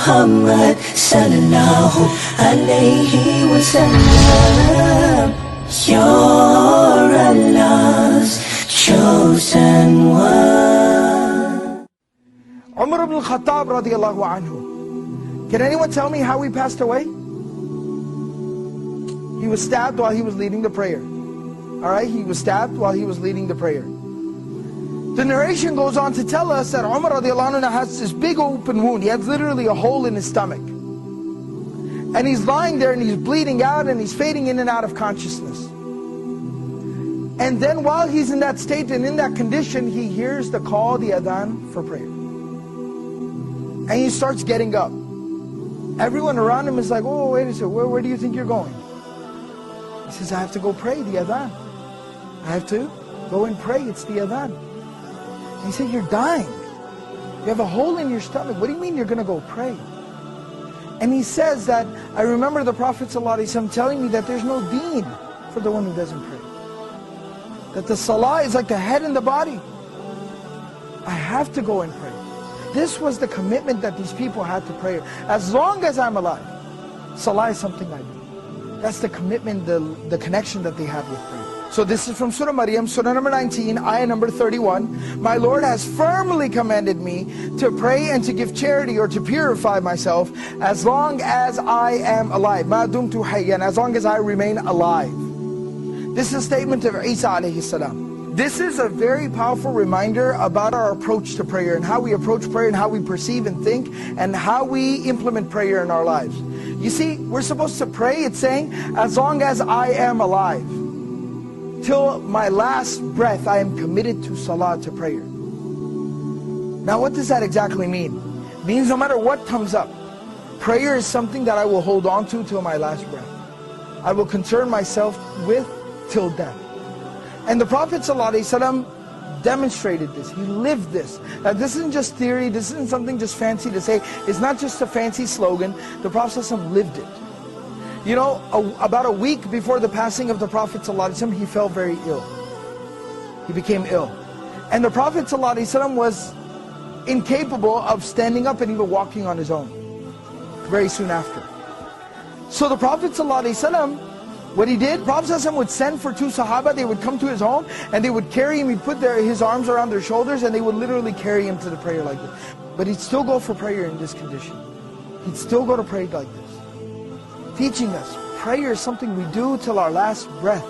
Muhammad sallallahu alayhi wa sallam. You're Allah's chosen one. Umar ibn al-Khattab radiallahu anhu. Can anyone tell me how he passed away? He was stabbed while he was leading the prayer. Alright, he was stabbed while he was leading the prayer. The narration goes on to tell us that Umar radiallahu anhu has this big open wound. He has literally a hole in his stomach. And he's lying there and he's bleeding out and he's fading in and out of consciousness. And then while he's in that state and in that condition, he hears the call, the adhan for prayer. And he starts getting up. Everyone around him is like, oh, wait a second, where do you think you're going? He says, I have to go pray the adhan. I have to go and pray, it's the adhan. And he said, you're dying. You have a hole in your stomach. What do you mean you're going to go pray? And he says that, I remember the Prophet ﷺ telling me that there's no deen for the one who doesn't pray. That the salah is like the head and the body. I have to go and pray. This was the commitment that these people had to prayer. As long as I'm alive, salah is something I do. That's the commitment, the connection that they had with prayer. So this is from Surah Maryam, Surah number 19, ayah number 31. My Lord has firmly commanded me to pray and to give charity or to purify myself as long as I am alive. Ma dumtu hayyan, as long as I remain alive. This is a statement of Isa alayhi salam. This is a very powerful reminder about our approach to prayer and how we approach prayer and how we perceive and think and how we implement prayer in our lives. You see, we're supposed to pray, it's saying, as long as I am alive. Till my last breath, I am committed to salah, to prayer. Now what does that exactly mean? It means no matter what comes up, prayer is something that I will hold on to till my last breath. I will concern myself with till death. And the Prophet ﷺ demonstrated this. He lived this. Now this isn't just theory, this isn't something just fancy to say. It's not just a fancy slogan. The Prophet ﷺ lived it. You know, about a week before the passing of the Prophet ﷺ, he fell very ill. He became ill. And the Prophet ﷺ was incapable of standing up and even walking on his own. Very soon after. So the Prophet ﷺ, what he did, Prophet ﷺ would send for two Sahaba, they would come to his home and they would carry him, he'd put his arms around their shoulders and they would literally carry him to the prayer like this. But he'd still go for prayer in this condition. He'd still go to pray like this. Teaching us, prayer is something we do till our last breath.